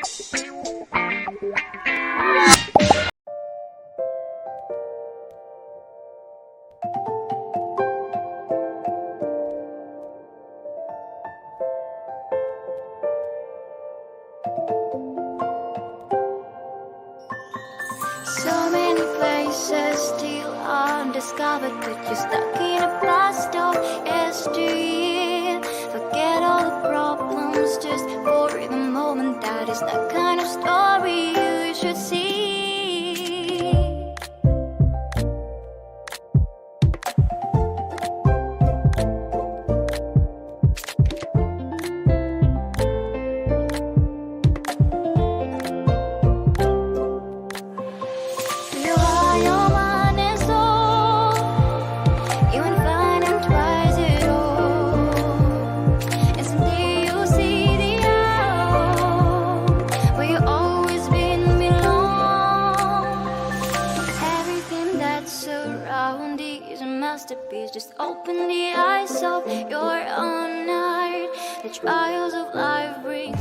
So many places still undiscovered, but you're stuck in a blast of yesteryear. Forget all the problems just for the moment. That is the kind of story you should see. Just open the eyes of your own heart. The trials of life bring